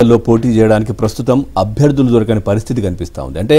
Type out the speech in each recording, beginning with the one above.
లో పోటీ చేయడానికి ప్రస్తుతం అభ్యర్థులు దొరకని పరిస్థితి కనిపిస్తా ఉంది. అంటే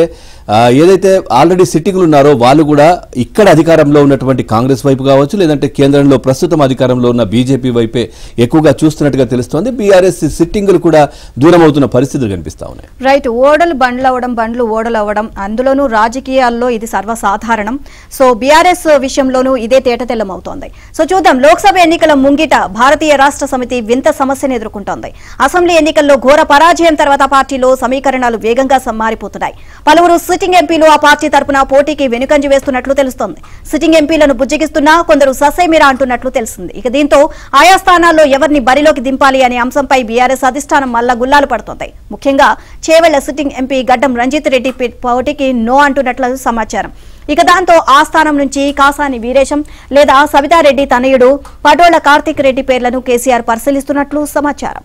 ఏదైతే ఆల్రెడీ సిట్టింగ్లు ఉన్నారో వాళ్ళు కూడా ఇక్కడ అధికారంలో ఉన్నటువంటి కాంగ్రెస్ వైపు కావచ్చు, లేదంటే కేంద్రంలో ప్రస్తుతం అధికారంలో ఉన్న బీజేపీ వైపే ఎక్కువగా చూస్తున్నట్టుగా తెలుస్తోంది. బీఆర్ఎస్ సిట్టింగ్లు కూడా దూరం అవుతున్న పరిస్థితులు కనిపిస్తా ఉన్నాయి. రైట్, ఓడలు బండ్లు అవ్వడం, బండ్లు ఓడలు అవ్వడం, అందులోనూ రాజకీయాల్లో ఇది సర్వసాధారణం. సో బీఆర్ఎస్ విషయంలోనూ ఇదే తేటతెల్లం అవుతోంది. సో చూద్దాం, లోక్సభ ఎన్నికల ముంగిట భారతీయ రాష్ట్ర సమితి వింత సమస్యను ఎదుర్కొంటోంది. అసెంబ్లీ ఎన్నికల్లో ఘోర పరాజయం తర్వాత పార్టీలో సమీకరణాలు వేగంగా మారిపోతున్నాయి. పలువురు సిట్టింగ్ ఎంపీలు ఆ పార్టీ తరపున పోటీకి వెనుకంజ వేస్తున్నట్లు తెలుస్తోంది. సిట్టింగ్ ఎంపీలను బుజ్జగిస్తున్నా కొందరు ససేమిరా అంటున్నట్లు తెలిసింది. ఇక దీంతో ఆయా స్థానాల్లో ఎవరిని బరిలోకి దింపాలి అనే అంశంపై బీఆర్ఎస్ అధిష్టానం మల్ల గుల్లాలు పడుతోంది. ముఖ్యంగా చేవెళ్ల సిట్టింగ్ ఎంపీ గడ్డం రంజిత్ రెడ్డి పోటీకి నో అంటున్నట్లు సమాచారం. ఇక దాంతో ఆ స్థానం నుంచి కాసాని వీరేశం లేదా సవితారెడ్డి తనయుడు పటోళ్ల కార్తీక్ రెడ్డి పేర్లను కేసీఆర్ పరిశీలిస్తున్నట్లు సమాచారం.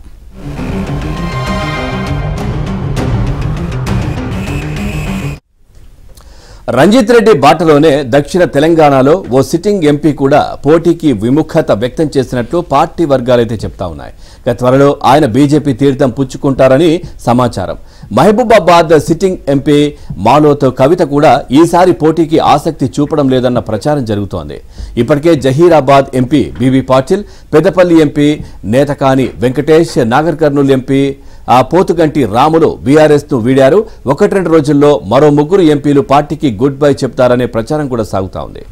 రంజిత్ రెడ్డి బాటలోనే దక్షిణ తెలంగాణలో ఓ సిట్టింగ్ ఎంపీ కూడా పోటీకి విముఖత వ్యక్తం చేసినట్లు పార్టీ వర్గాలైతే చెప్తా ఉన్నాయి. త్వరలో ఆయన బీజేపీ తీర్థం పుచ్చుకుంటారని సమాచారం. మహబూబాబాద్ సిట్టింగ్ ఎంపీ మాలోతో కవిత కూడా ఈసారి పోటీకి ఆసక్తి చూపడం లేదన్న ప్రచారం జరుగుతోంది. ఇప్పటికే Zaheerabad MP B B Patil, Peddapalli MP Netakani Venkatesh, Nagar Kurnool MP Pothuganti Ramulu BRS ను వీడారు. 1-2 రోజుల్లో మరో 3 ఎంపీలు పార్టీకి గుడ్ బై చెప్తారనే ప్రచారం కూడా సాగుతా ఉంది.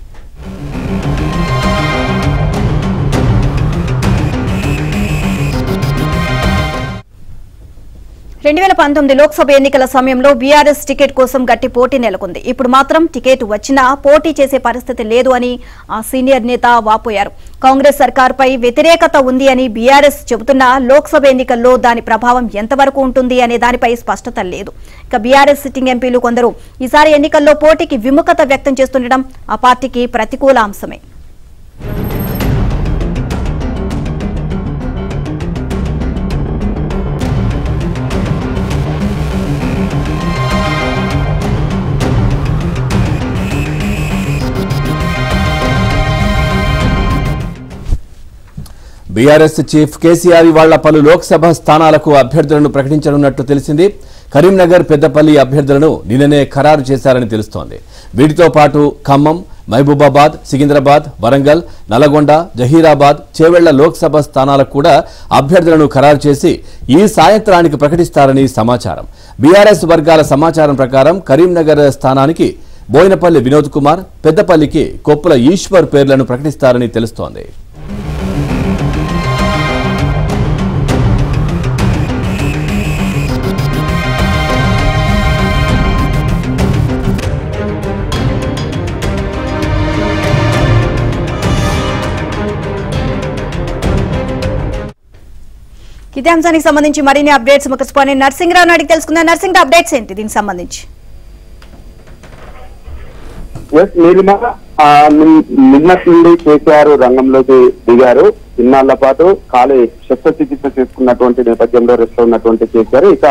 లోక్సభ ఎన్నికల సమయంలో బీఆర్ఎస్ టికెట్ కోసం గట్టి పోటీ నెలకొంది. ఇప్పుడు మాత్రం టికెట్ వచ్చినా పోటీ చేసే పరిస్థితి లేదు అని ఆ సీనియర్ నేత వాపోయారు. కాంగ్రెస్ సర్కార్పై వ్యతిరేకత ఉంది అని బీఆర్ఎస్ చెబుతున్నా లోక్సభ ఎన్నికల్లో దాని ప్రభావం ఎంతవరకు ఉంటుంది అనే దానిపై స్పష్టత లేదు. ఇక బీఆర్ఎస్ సిట్టింగ్ ఎంపీలు కొందరు ఈసారి ఎన్నికల్లో పోటీకి విముఖత వ్యక్తం చేస్తుండడం ఆ పార్టీకి ప్రతికూల అంశమే. బీఆర్ఎస్ చీఫ్ కేసీఆర్ ఇవాళ పలు లోక్సభ స్థానాలకు అభ్యర్థులను ప్రకటించనున్నట్లు తెలిసింది. కరీంనగర్, పెద్దపల్లి అభ్యర్థులను నిన్ననే ఖరారు చేశారని తెలుస్తోంది. వీటితో పాటు ఖమ్మం, మహబూబాబాద్, సికింద్రాబాద్, వరంగల్, నల్గొండ, జహీరాబాద్, చేవెళ్ల లోక్సభ స్థానాలకు కూడా అభ్యర్థులను ఖరారు చేసి ఈ సాయంత్రానికి ప్రకటిస్తారని సమాచారం. బీఆర్ఎస్ వర్గాల సమాచారం ప్రకారం కరీంనగర్ స్థానానికి బోయినపల్లి వినోద్ కుమార్, పెద్దపల్లికి కొప్పుల ఈశ్వర్ పేర్లను ప్రకటిస్తారని తెలుస్తోంది. ఇదే అంశానికి సంబంధించి మరిన్ని అప్డేట్స్ ముఖస్వామి నర్సింగ్రావు అడిగి తెలుసుకుందాం. నర్సింగ్ అప్డేట్స్ ఏంటి దీనికి సంబంధించి? నిన్నటి నుండి కేసీఆర్ రంగంలోకి దిగారు. ఇన్నాళ్ల పాటు కాలి శస్త్రచికిత్స చేసుకున్నటువంటి నేపథ్యంలో రెస్ట్ లో ఉన్నటువంటి కేసీఆర్ ఇక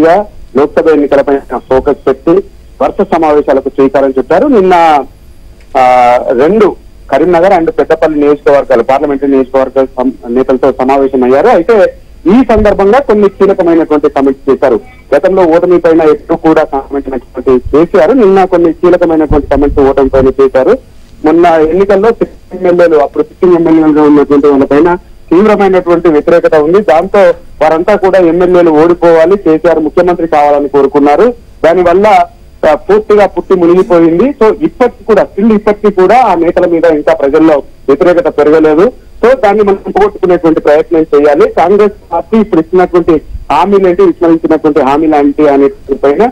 గా లోక్సభ ఎన్నికలపై ఫోకస్ పెట్టి వరుస సమావేశాలకు శ్రీకారం చుట్టారు. నిన్న 2 కరీంనగర్ అండ్ పెద్దపల్లి నియోజకవర్గాలు పార్లమెంటరీ నియోజకవర్గాల నేతలతో సమావేశమయ్యారు. అయితే ఈ సందర్భంగా కొన్ని కీలకమైనటువంటి కమెంట్స్ చేశారు. గతంలో ఓటమి పైన ఎప్పుడు కూడా కామెంట్ అయినటువంటి కేసీఆర్ నిన్న కొన్ని కీలకమైనటువంటి కమెంట్స్ ఓటమి పైన చేశారు. మొన్న ఎన్నికల్లో ఎమ్మెల్యేలు అప్పుడు సిట్టింగ్ ఎమ్మెల్యేలుగా ఉన్నటువంటి వాళ్ళపైన తీవ్రమైనటువంటి వ్యతిరేకత ఉంది. దాంతో వారంతా కూడా ఎమ్మెల్యేలు ఓడిపోవాలి, కేసీఆర్ ముఖ్యమంత్రి కావాలని కోరుకున్నారు. దానివల్ల పూర్తిగా పుట్టి మునిగిపోయింది. సో ఇప్పటికీ కూడా ఆ నేతల మీద ఇంకా ప్రజల్లో వ్యతిరేకత పెరగలేదు. సో దాన్ని మనం పోగొట్టుకునేటువంటి ప్రయత్నం చేయాలి. కాంగ్రెస్ పార్టీ ఇప్పుడు ఇచ్చినటువంటి హామీలేంటి, విస్మరించినటువంటి హామీలేంటి అనే పైన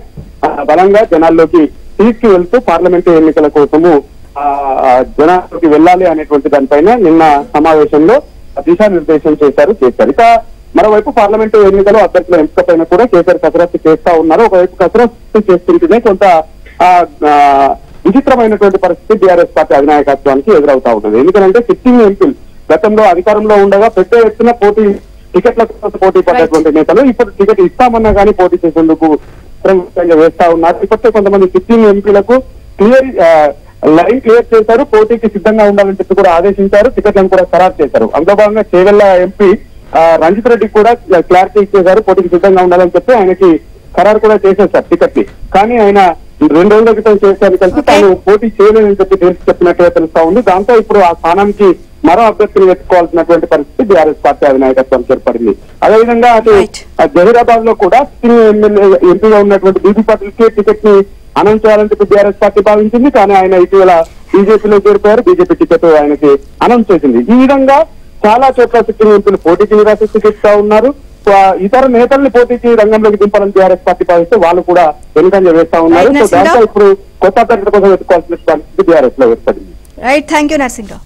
బలంగా జనాల్లోకి తీసుకువెళ్తూ పార్లమెంటు ఎన్నికల కోసము జనాల్లోకి వెళ్ళాలి అనేటువంటి దానిపైన నిన్న సమావేశంలో దిశానిర్దేశం చేశారు. ఇక మరోవైపు పార్లమెంటు ఎన్నికలు అభ్యర్థుల ఎంపిక పైన కూడా కేసీఆర్ కసరత్తు చేస్తా ఉన్నారు. ఒకవైపు కసరత్తు చేస్తుంటేనే కొంత విచిత్రమైనటువంటి పరిస్థితి బీఆర్ఎస్ పార్టీ అధినాయకత్వానికి ఎదురవుతా ఉంటుంది. ఎందుకంటే సిట్టింగ్ ఎంపీలు గతంలో అధికారంలో ఉండగా పెద్ద ఎత్తున టికెట్ల కోసం పోటీ పడ్డటువంటి నేతలు ఇప్పుడు టికెట్ ఇస్తామన్నా కానీ పోటీ చేసేందుకు వేస్తా ఉన్నారు. ఇప్పటికే కొంతమంది సిట్టింగ్ ఎంపీలకు లైన్ క్లియర్ చేశారు, పోటీకి సిద్ధంగా ఉండాలని చెప్పి కూడా ఆదేశించారు, టికెట్లను కూడా ఖరారు చేశారు. అందులో భాగంగా చేవెళ్ల ఎంపీ రంజిత్ రెడ్డికి కూడా క్లారిటీ ఇచ్చేశారు, పోటీకి సిద్ధంగా ఉండాలని చెప్పి ఆయనకి ఖరారు కూడా చేసేశారు టికెట్ ని. కానీ ఆయన 2 రోజుల క్రితం చేశారు కలిసి తాను పోటీ చేయలేదని చెప్పి తెలిసి చెప్పినట్టుగా తెలుస్తా ఉంది. దాంతో ఇప్పుడు ఆ స్థానానికి మరో అభ్యర్థిని వెతుక్కోవాల్సినటువంటి పరిస్థితి బీఆర్ఎస్ పార్టీ అధినాయకత్వం ఏర్పడింది. అదేవిధంగా అటు జహీరాబాద్ లో కూడా ఎంపీగా ఉన్నటువంటి బీబీ పాటిల్ కి టికెట్ ని అనౌన్స్ చేయాలని చెప్పి బీఆర్ఎస్ పార్టీ భావించింది. కానీ ఆయన ఇటీవల బీజేపీలో చేరిపోయారు, బీజేపీ టికెట్ ఆయనకి అనౌన్స్ చేసింది. ఈ విధంగా చాలా చోట్ల సిట్టింగ్ ఎంపీలు పోటీకి నిరాశిస్తా ఉన్నారు. ఇతర నేతల్ని పోటీకి రంగంలోకి దింపాలని టీఆర్ఎస్ పార్టీ భావిస్తే వాళ్ళు కూడా వెనుకంజ వేస్తా ఉన్నారు. సో దాంతో ఇప్పుడు కొత్త అభ్యర్థుల కోసం వెతుకోవాల్సిన పరిస్థితి టీఆర్ఎస్ లో ఏర్పడింది. Right, thank you Narasimharao.